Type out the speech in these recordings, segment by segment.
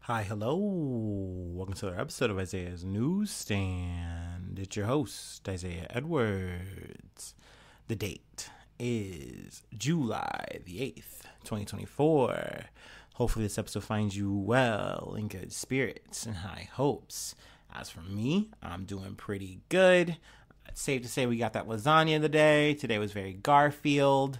Hi, hello. Welcome to another episode of Isaiah's Newsstand. It's your host, Isaiah Edwards. The date is July the 8th, 2024. Hopefully this episode finds you well, in good spirits, and high hopes. As for me, I'm doing pretty good. It's safe to say we got that lasagna today. Today was very Garfield.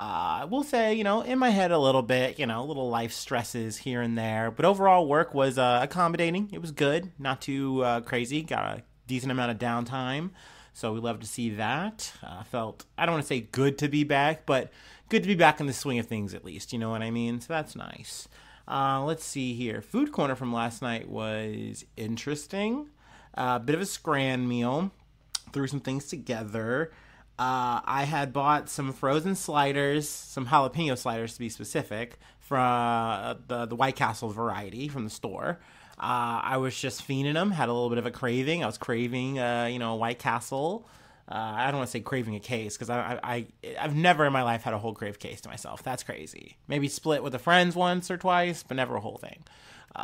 I will say, in my head a little bit, little life stresses here and there. But overall, work was accommodating. It was good, not too crazy. Got a decent amount of downtime. So we love to see that. I don't want to say good to be back, but good to be back in the swing of things at least. You know what I mean? So that's nice. Let's see here. Food Corner from last night was interesting. Bit of a scran meal. Threw some things together. I had bought some frozen sliders, some jalapeno sliders to be specific, from the White Castle variety from the store. I was just fiending them, had a little bit of a craving. I was craving, White Castle. I don't want to say craving a case because I've never in my life had a whole crave case to myself. That's crazy. Maybe split with the friends once or twice, but never a whole thing.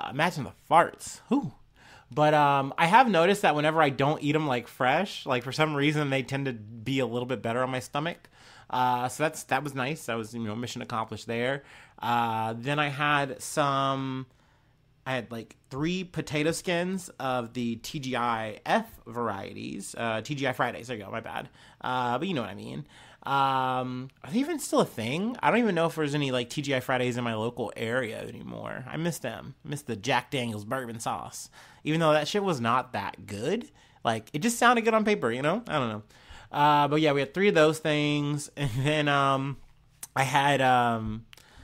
Imagine the farts. Whew. But I have noticed that whenever I don't eat them like fresh, like for some reason they tend to be a little bit better on my stomach. So that was nice. That was mission accomplished there. Then I had like 3 potato skins of the TGI F varieties. TGI Fridays. There you go. My bad. But you know what I mean. Are they even still a thing? I don't even know if there's any like TGI Fridays in my local area anymore. I miss them. I miss the Jack Daniel's bourbon sauce. Even though that shit was not that good. Like, it just sounded good on paper, I don't know. But yeah, we had 3 of those things. And then I had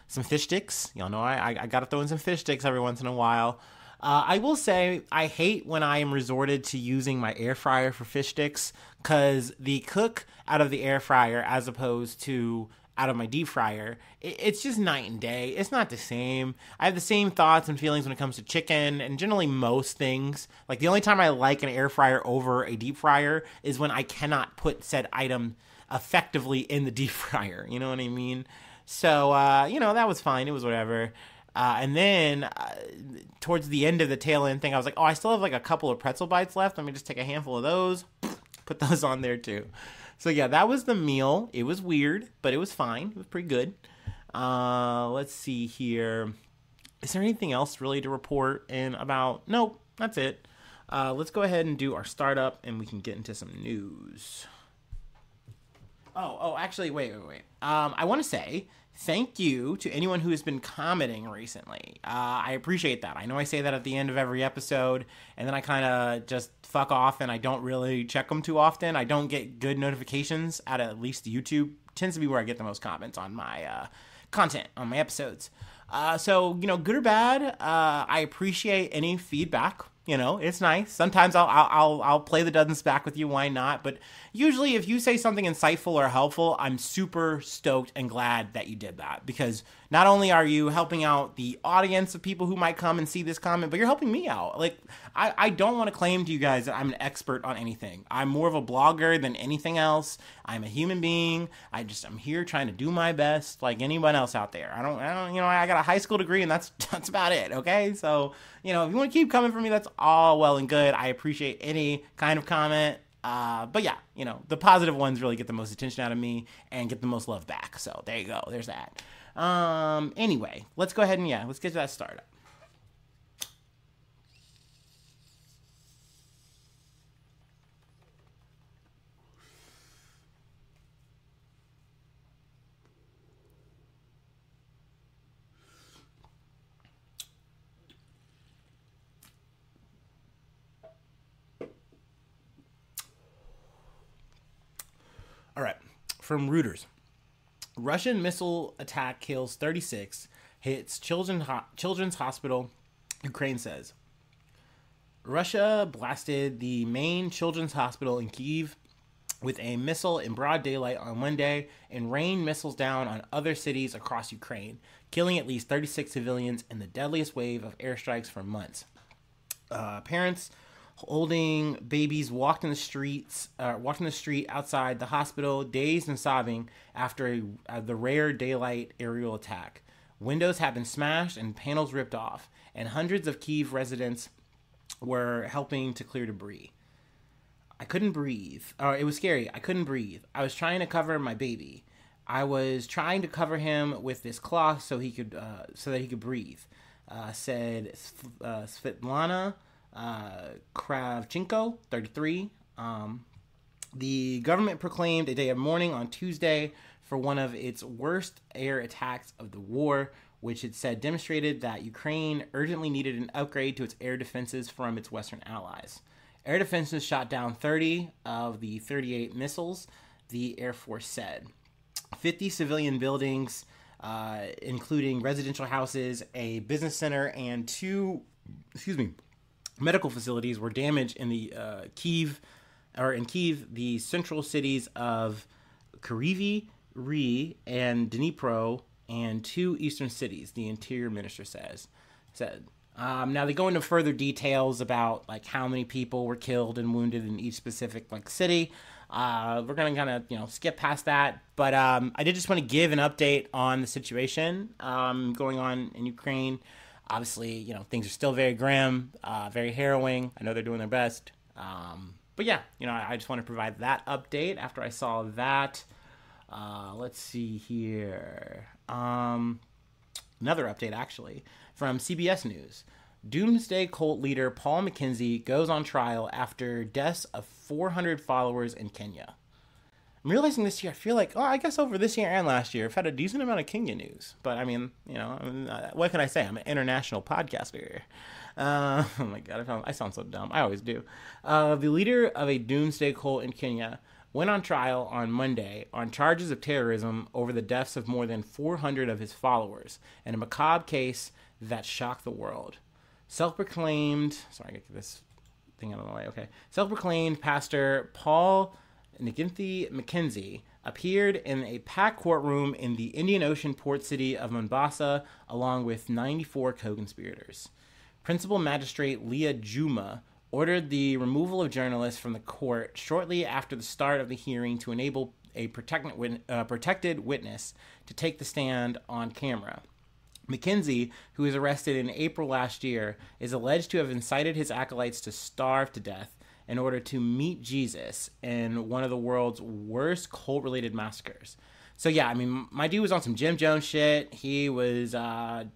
some fish sticks. Y'all know I gotta throw in some fish sticks every once in a while. I will say I hate when I am resorted to using my air fryer for fish sticks because the cook out of the air fryer as opposed to out of my deep fryer, it's just night and day. It's not the same. I have the same thoughts and feelings when it comes to chicken and generally most things. Like the only time I like an air fryer over a deep fryer is when I cannot put said item effectively in the deep fryer. You know what I mean? So, that was fine. It was whatever. And then towards the end of the tail end thing, I was like, oh, I still have like a couple of pretzel bites left. Let me just take a handful of those, put those on there too. So yeah, that was the meal. It was weird, but it was fine. It was pretty good. Let's see here. Is there anything else really to report in about? Nope, that's it. Let's go ahead and do our startup and we can get into some news. Actually, wait. I want to say thank you to anyone who has been commenting recently. I appreciate that. I know I say that at the end of every episode, and then I kind of just fuck off, and I don't really check them too often. I don't get good notifications at least YouTube. Tends to be where I get the most comments on my content, on my episodes. So, good or bad, I appreciate any feedback. It's nice. Sometimes I'll play the dozens back with you. Why not? But usually if you say something insightful or helpful, I'm super stoked and glad that you did that because not only are you helping out the audience of people who might come and see this comment, but you're helping me out. Like, I don't want to claim to you guys that I'm an expert on anything. I'm more of a blogger than anything else. I'm a human being. I'm here trying to do my best like anyone else out there. I don't, I got a high school degree and that's about it. Okay. So, if you want to keep coming for me, that's all well and good. I appreciate any kind of comment. But yeah, the positive ones really get the most attention out of me and get the most love back. So there you go. There's that. Anyway, let's go ahead and let's get to that startup. All right, from Reuters. Russian missile attack kills 36, hits children's hospital, Ukraine says. Russia blasted the main children's hospital in Kyiv with a missile in broad daylight on Monday and rained missiles down on other cities across Ukraine, killing at least 36 civilians in the deadliest wave of airstrikes for months. Parents holding babies walked in the street outside the hospital, dazed and sobbing after the rare daylight aerial attack. Windows have been smashed and panels ripped off, and hundreds of Kyiv residents were helping to clear debris. I couldn't breathe. It was scary. I couldn't breathe. I was trying to cover my baby. I was trying to cover him with this cloth so that he could breathe. Said Svetlana Kravchenko, 33. The government proclaimed a day of mourning on Tuesday for one of its worst air attacks of the war, which it said demonstrated that Ukraine urgently needed an upgrade to its air defenses from its Western allies. Air defenses shot down 30 of the 38 missiles, the Air Force said. 50 civilian buildings, including residential houses, a business center, and two medical facilities were damaged in the Kyiv, the central cities of Kryvyi Rih and Dnipro, and two eastern cities, the interior minister said. Now they go into further details about like how many people were killed and wounded in each specific like city. We're gonna kind of skip past that, but I did just want to give an update on the situation going on in Ukraine. Obviously, things are still very grim, very harrowing. I know they're doing their best, but yeah, I just want to provide that update after I saw that. Let's see here. Another update, actually, from CBS News. Doomsday cult leader Paul MacKenzie goes on trial after deaths of 400 followers in Kenya. I'm realizing this year, I feel like, I guess over this year and last year, I've had a decent amount of Kenya news. But, what can I say? I'm an international podcaster. Oh, my God, I sound so dumb. I always do. The leader of a doomsday cult in Kenya went on trial on Monday on charges of terrorism over the deaths of more than 400 of his followers in a macabre case that shocked the world. Self-proclaimed pastor Paul MacKenzie appeared in a packed courtroom in the Indian Ocean port city of Mombasa along with 94 co-conspirators. Principal Magistrate Leah Juma ordered the removal of journalists from the court shortly after the start of the hearing to enable a protected witness to take the stand on camera. MacKenzie, who was arrested in April last year, is alleged to have incited his acolytes to starve to death in order to meet Jesus in one of the world's worst cult-related massacres. So yeah, my dude was on some Jim Jones shit. He was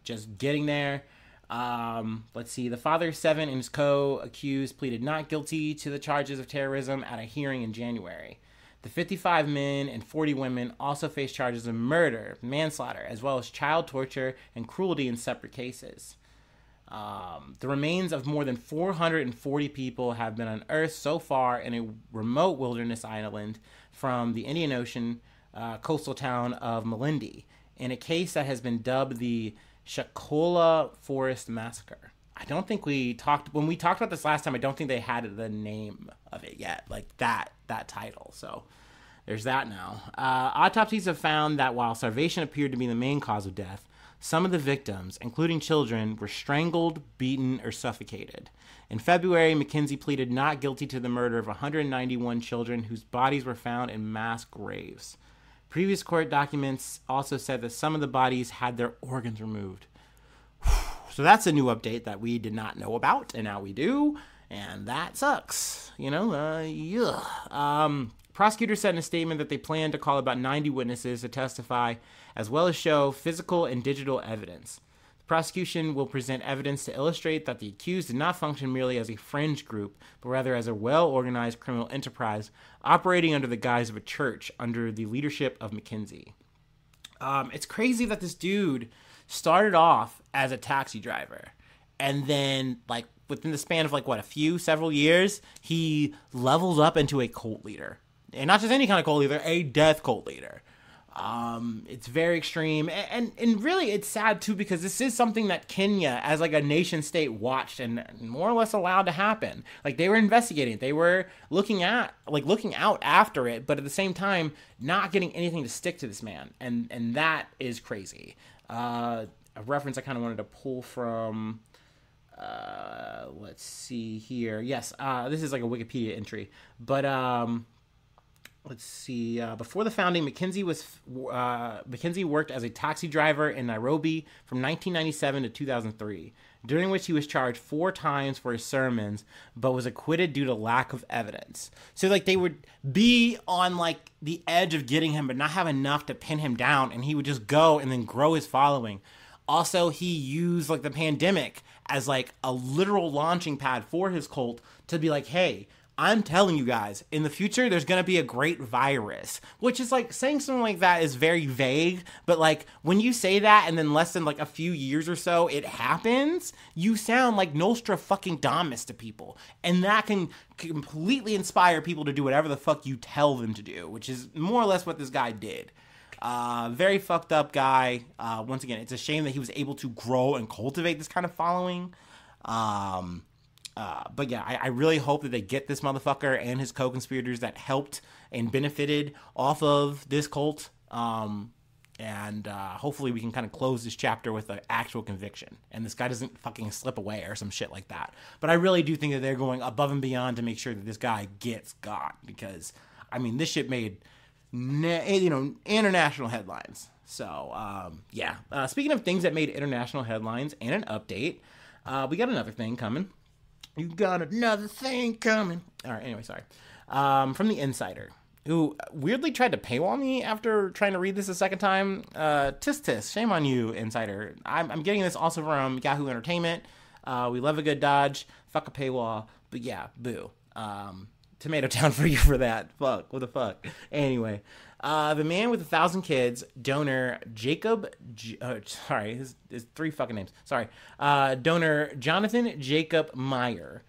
just getting there. Let's see. The father of 7 and his co-accused pleaded not guilty to the charges of terrorism at a hearing in January. The 55 men and 40 women also face charges of murder, manslaughter, as well as child torture and cruelty in separate cases. The remains of more than 440 people have been unearthed so far in a remote wilderness island from the Indian Ocean coastal town of Malindi, in a case that has been dubbed the Shakola Forest Massacre. I don't think when we talked about this last time, I don't think they had the name of it yet, like that title. So there's that now. Autopsies have found that while starvation appeared to be the main cause of death, some of the victims, including children, were strangled, beaten, or suffocated. In February, MacKenzie pleaded not guilty to the murder of 191 children whose bodies were found in mass graves. Previous court documents also said that some of the bodies had their organs removed. So that's a new update that we did not know about, and now we do, and that sucks. Prosecutors said in a statement that they plan to call about 90 witnesses to testify, as well as show physical and digital evidence. The prosecution will present evidence to illustrate that the accused did not function merely as a fringe group, but rather as a well-organized criminal enterprise operating under the guise of a church under the leadership of MacKenzie. It's crazy that this dude started off as a taxi driver, and then within the span of several years, he leveled up into a cult leader, and not just any kind of cult leader, a death cult leader. It's very extreme, and really it's sad too, because this is something that Kenya as a nation state watched and more or less allowed to happen. They were investigating, they were looking out after it, but at the same time not getting anything to stick to this man, and that is crazy. A reference I kind of wanted to pull from, let's see here. Yes, this is a Wikipedia entry, but let's see. Before the founding, MacKenzie worked as a taxi driver in Nairobi from 1997 to 2003, during which he was charged 4 times for his sermons, but was acquitted due to lack of evidence. So like they would be on like the edge of getting him, but not have enough to pin him down, and he would just go and then grow his following. Also, he used like the pandemic as like a literal launching pad for his cult to be like, hey, I'm telling you guys, in the future, there's going to be a great virus, which is like saying something like that is very vague. But like when you say that and then less than like a few years or so, it happens, you sound like Nostradamus to people. And that can completely inspire people to do whatever the fuck you tell them to do, which is more or less what this guy did. Very fucked up guy. Once again, it's a shame that he was able to grow and cultivate this kind of following. But yeah, I really hope that they get this motherfucker and his co-conspirators that helped and benefited off of this cult. And hopefully we can kind of close this chapter with an actual conviction. And this guy doesn't fucking slip away or some shit like that. But I really do think that they're going above and beyond to make sure that this guy gets got. Because, I mean, this shit made, international headlines. So, yeah. Speaking of things that made international headlines and an update, we got another thing coming. You got another thing coming. All right, anyway, sorry. From The Insider, who weirdly tried to paywall me after trying to read this a second time. Tis. Shame on you, Insider. I'm getting this also from Yahoo Entertainment. We love a good dodge. Fuck a paywall. But yeah, boo. Tomato Town for you for that. Fuck. What the fuck? Anyway. The man with 1,000 kids, donor Jacob, his 3 fucking names. Sorry. Donor Jonathan Jacob Meijer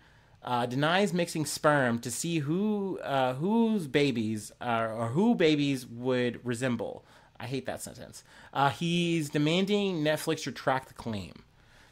denies mixing sperm to see whose babies or who babies would resemble. I hate that sentence. He's demanding Netflix retract the claim.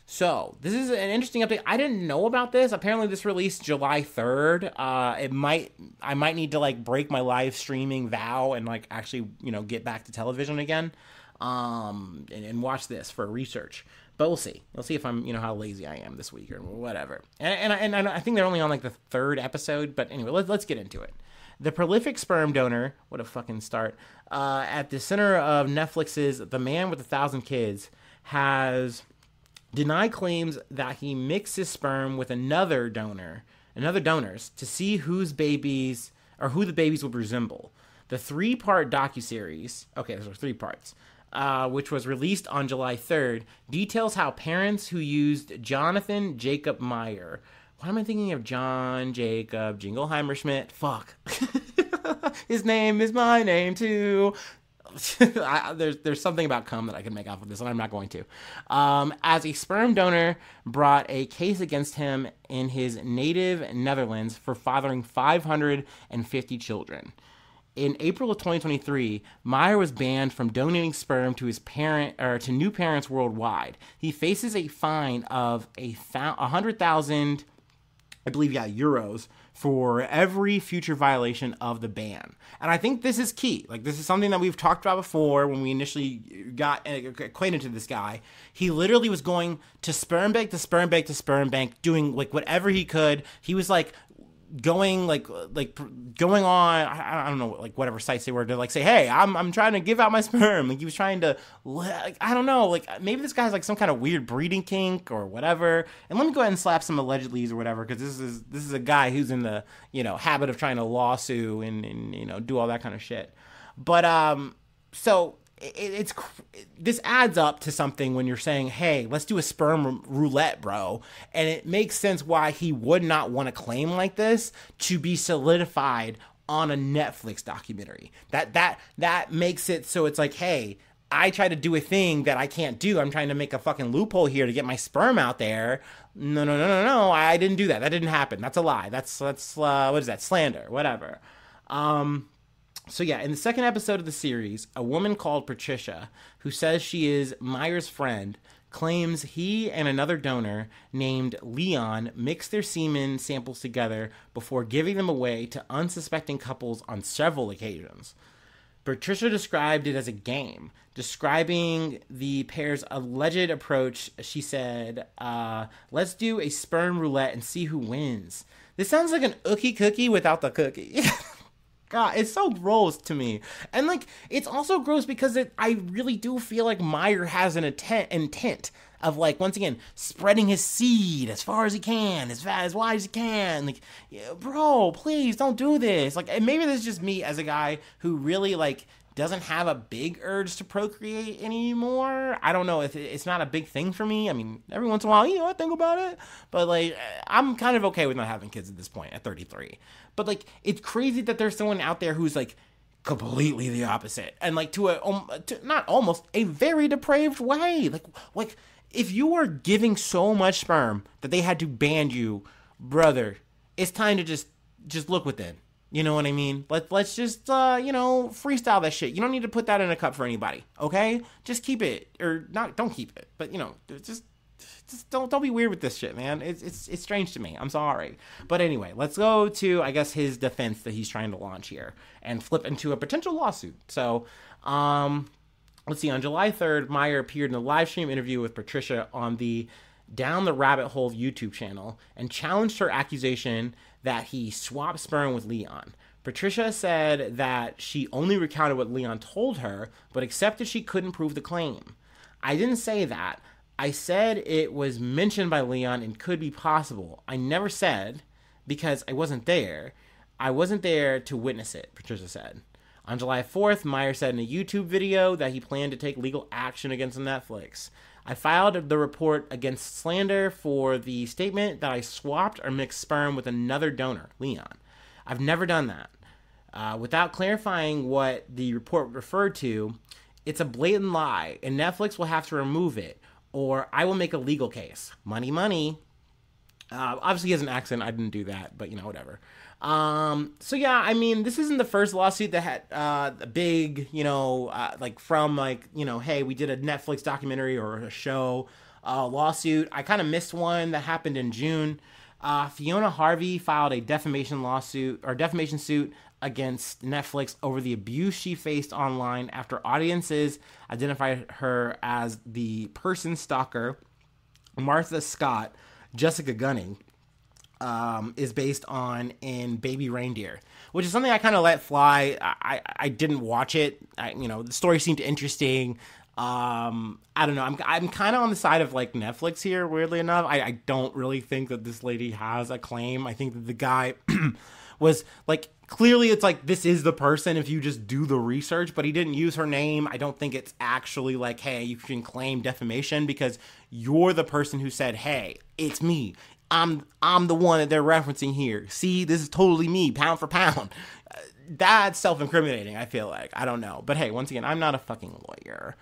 So, this is an interesting update. I didn't know about this. Apparently, this released July 3rd. I might need to, like, break my live streaming vow and, like, actually, get back to television again and watch this for research. But we'll see. We'll see if I'm, how lazy I am this week or whatever. And I think they're only on, like, the 3rd episode. But anyway, let's get into it. The prolific sperm donor, what a fucking start, at the center of Netflix's The Man with 1,000 Kids has denied claims that he mixed his sperm with another donors to see whose babies or who the babies would resemble. The 3-part docuseries, okay, there's 3 parts, which was released on July 3rd, details how parents who used Jonathan Jacob Meijer. Why am I thinking of John Jacob Jingleheimer Schmidt? Fuck. His name is my name too. There's something about cum that I can make off of this, and I'm not going to. As a sperm donor brought a case against him in his native Netherlands for fathering 550 children. In April of 2023, Meijer was banned from donating sperm to his to new parents worldwide. He faces a fine of 100,000, I believe, euros for every future violation of the ban. And I think this is key. Like, this is something that we've talked about before when we initially got acquainted to this guy. He literally was going to sperm bank to sperm bank to sperm bank, doing like whatever he could. He was like going going on, I don't know, like whatever sites they were to like say, hey, I'm trying to give out my sperm. Like he was trying to, like, I don't know, like maybe this guy's like some kind of weird breeding kink or whatever. And let me go ahead and slap some allegedlys or whatever, because this is a guy who's in the habit of trying to lawsuit and do all that kind of shit. But so this adds up to something when you're saying, hey, let's do a sperm roulette, bro. And it makes sense why he would not want a claim like this to be solidified on a Netflix documentary. That makes it so it's like, hey, I try to do a thing that I can't do. I'm trying to make a fucking loophole here to get my sperm out there. No. I didn't do that. That didn't happen. That's a lie. That's what is that? Slander, whatever. So yeah, in the second episode of the series, a woman called Patricia, who says she is Meijer's friend, claims he and another donor named Leon mixed their semen samples together before giving them away to unsuspecting couples on several occasions. Patricia described it as a game. Describing the pair's alleged approach, she said, let's do a sperm roulette and see who wins. This sounds like an ookie cookie without the cookie. God, it's so gross to me. And like, it's also gross because I really do feel like Meijer has an intent of, like, once again, spreading his seed as far as he can, as fast, as wide as he can. Like, yeah, bro, please don't do this. Like, and maybe this is just me as a guy who really, like, doesn't have a big urge to procreate anymore. I don't know if it's not a big thing for me. I mean, every once in a while, I think about it. But, like, I'm kind of okay with not having kids at this point at 33. But, like, it's crazy that there's someone out there who's, like, completely the opposite. And, like, not almost, a very depraved way. Like, if you are giving so much sperm that they had to ban you, brother, it's time to just look within. You know what I mean? Let's just, freestyle that shit. You don't need to put that in a cup for anybody, okay? Just keep it, or not, don't keep it, but, just don't be weird with this shit, man. It's strange to me. I'm sorry. But anyway, let's go to, I guess, his defense that he's trying to launch here and flip into a potential lawsuit. So, let's see. On July 3rd, Meijer appeared in a live stream interview with Patricia on the Down the Rabbit Hole YouTube channel and challenged her accusation that he swapped sperm with Leon. Patricia said that she only recounted what Leon told her, but accepted she couldn't prove the claim. I didn't say that. I said it was mentioned by Leon and could be possible. I never said, because I wasn't there. I wasn't there to witness it, Patricia said. On July 4th, Meijer said in a YouTube video that he planned to take legal action against Netflix. I filed the report against slander for the statement that I swapped or mixed sperm with another donor, Leon. I've never done that. Without clarifying what the report referred to, it's a blatant lie, and Netflix will have to remove it, or I will make a legal case. Money, money. Obviously, he has an accent. I didn't do that, but, whatever. So yeah, I mean, this isn't the first lawsuit that had a big, hey, we did a Netflix documentary or a show lawsuit. I kind of missed one that happened in June. Fiona Harvey filed a defamation suit against Netflix over the abuse she faced online after audiences identified her as the person stalker Martha Scott, Jessica Gunning, is based on in Baby Reindeer, which is something I kind of let fly. I didn't watch it. The story seemed interesting. I don't know. I'm kind of on the side of, like, Netflix here, weirdly enough. I don't really think that this lady has a claim. I think that the guy was, like, clearly it's like, this is the person if you just do the research, but he didn't use her name. I don't think it's actually like, hey, you can claim defamation because you're the person who said, hey, it's me. I'm the one that they're referencing here. See, this is totally me, pound for pound. That's self-incriminating, I feel like. I don't know. But hey, once again, I'm not a fucking lawyer.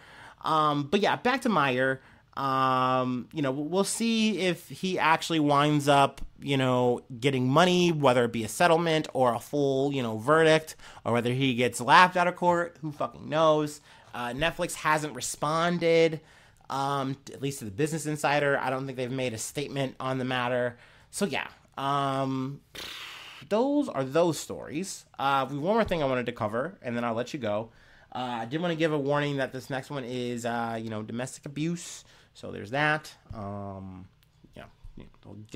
But yeah, back to Meijer. We'll see if he actually winds up, getting money, whether it be a settlement or a full, verdict, or whether he gets laughed out of court. Who fucking knows? Netflix hasn't responded. At least to the Business Insider. I don't think they've made a statement on the matter. So yeah, those are those stories. One more thing I wanted to cover, and then I'll let you go. I did want to give a warning that this next one is, domestic abuse. So there's that. Got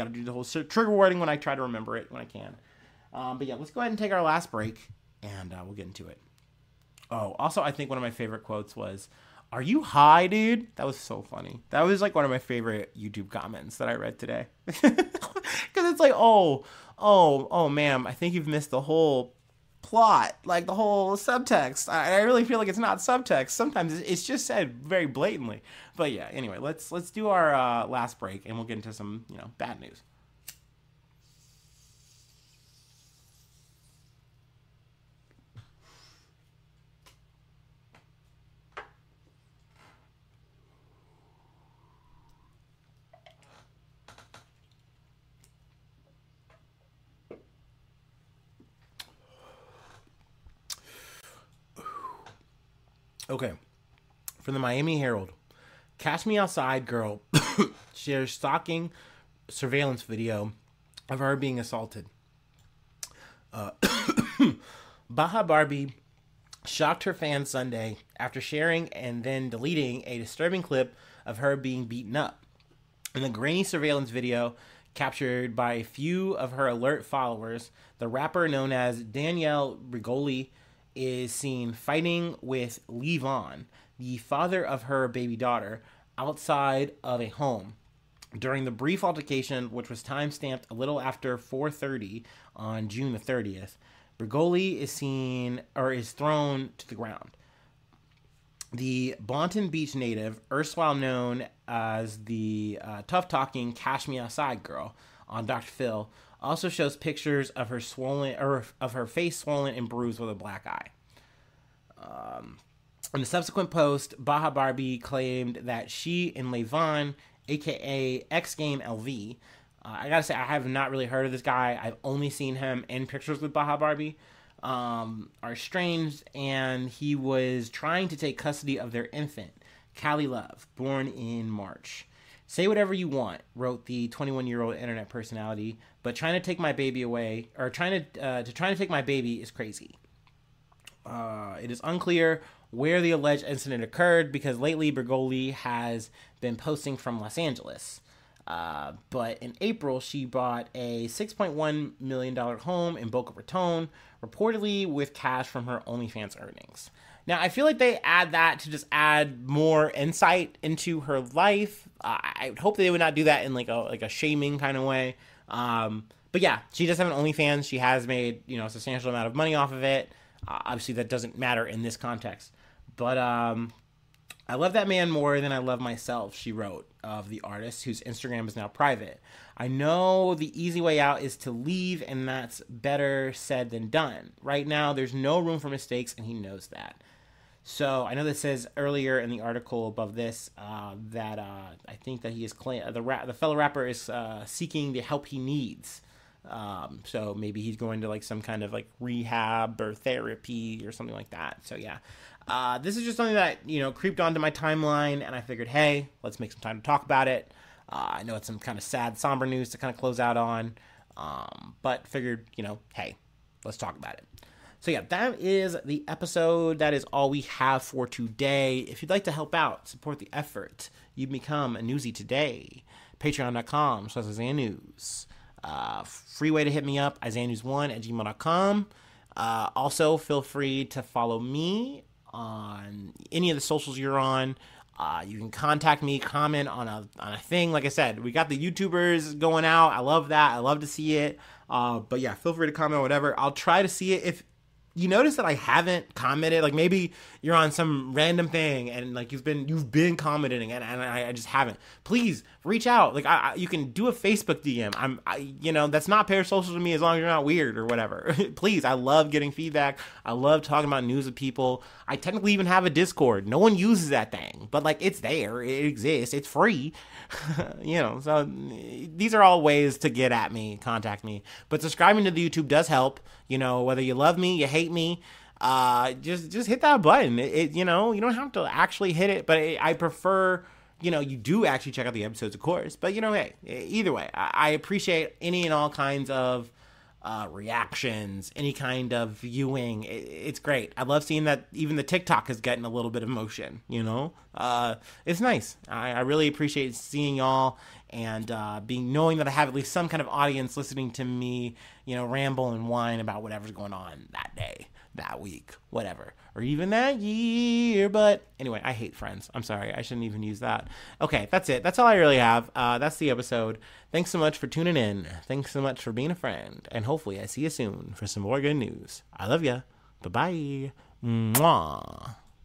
to do the whole trigger warning when I try to remember it when I can. But yeah, let's go ahead and take our last break, and we'll get into it. Oh, also, I think one of my favorite quotes was, "Are you high, dude?" That was so funny. That was like one of my favorite YouTube comments that I read today. Because it's like, oh, ma'am, I think you've missed the whole plot, like the whole subtext. I really feel like it's not subtext. Sometimes it's just said very blatantly. But yeah, anyway, let's do our last break, and we'll get into some, bad news. Okay, from the Miami Herald, Catch Me Outside girl shares stalking surveillance video of her being assaulted. Baja Barbie shocked her fans Sunday after sharing and then deleting a disturbing clip of her being beaten up. In the grainy surveillance video, Captured by a few of her alert followers, the rapper known as Danielle Rigoli is seen fighting with Levon, the father of her baby daughter, outside of a home. During the brief altercation, which was time-stamped a little after 4:30 on June the 30th, Rigoli is thrown to the ground. The Boynton Beach native, erstwhile known as the tough-talking Cash Me Outside girl on Dr. Phil, also shows pictures of her face swollen and bruised with a black eye. In the subsequent post, Baja Barbie claimed that she and Levon, aka X Game LV, I gotta say I have not really heard of this guy. I've only seen him in pictures with Baja Barbie. Are estranged, and he was trying to take custody of their infant, Callie Love, born in March. Say whatever you want, wrote the 21-year-old internet personality, but trying to take my baby away, or trying to take my baby is crazy. It is unclear where the alleged incident occurred because lately Bergoli has been posting from Los Angeles. But in April, she bought a $6.1 million home in Boca Raton, reportedly with cash from her OnlyFans earnings. Now, I feel like they add that to just add more insight into her life. I would hope they would not do that in like a shaming kind of way. But yeah, she does have an OnlyFans. She has made, a substantial amount of money off of it. Obviously, that doesn't matter in this context. But I love that man more than I love myself, she wrote of the artist, whose Instagram is now private. I know the easy way out is to leave, and that's better said than done. Right now, there's no room for mistakes, and he knows that. So I know that says earlier in the article above this that I think that he is the fellow rapper is seeking the help he needs. So maybe he's going to like some kind of like rehab or therapy or something like that. So yeah, this is just something that, creeped onto my timeline, and I figured, hey, let's make some time to talk about it. I know it's some kind of sad, somber news to kind of close out on, but figured, hey, let's talk about it. So yeah, that is the episode. That is all we have for today. If you'd like to help out, support the effort, you become a newsie today. Patreon.com/IsaiahNews. Free way to hit me up, IsaiahNews1@gmail.com. Also, feel free to follow me on any of the socials you're on. You can contact me, comment on a thing. Like I said, we got the YouTubers going out. I love that. I love to see it. But yeah, feel free to comment on whatever. I'll try to see it. If you notice that I haven't commented, like maybe you're on some random thing and like you've been commenting and I just haven't, please reach out. Like you can do a Facebook DM. That's not parasocial to me as long as you're not weird or whatever. Please, I love getting feedback. I love talking about news with people. I technically even have a Discord. No one uses that thing, but like it's there. It exists. It's free. So these are all ways to get at me, contact me. But subscribing to the YouTube does help. Whether you love me, you hate me, just hit that button. You don't have to actually hit it, but I prefer, you do actually check out the episodes, of course. But, hey, either way, I appreciate any and all kinds of reactions, any kind of viewing. It's great. I love seeing that even the TikTok is getting a little bit of motion, It's nice. I really appreciate seeing y'all and knowing that I have at least some kind of audience listening to me, ramble and whine about whatever's going on that day, that week, whatever, or even that year. But anyway, I hate Friends. I'm sorry. I shouldn't even use that. Okay, that's it. That's all I really have. That's the episode. Thanks so much for tuning in. Thanks so much for being a friend. And hopefully I see you soon for some more good news. I love ya. Bye-bye. Mwah.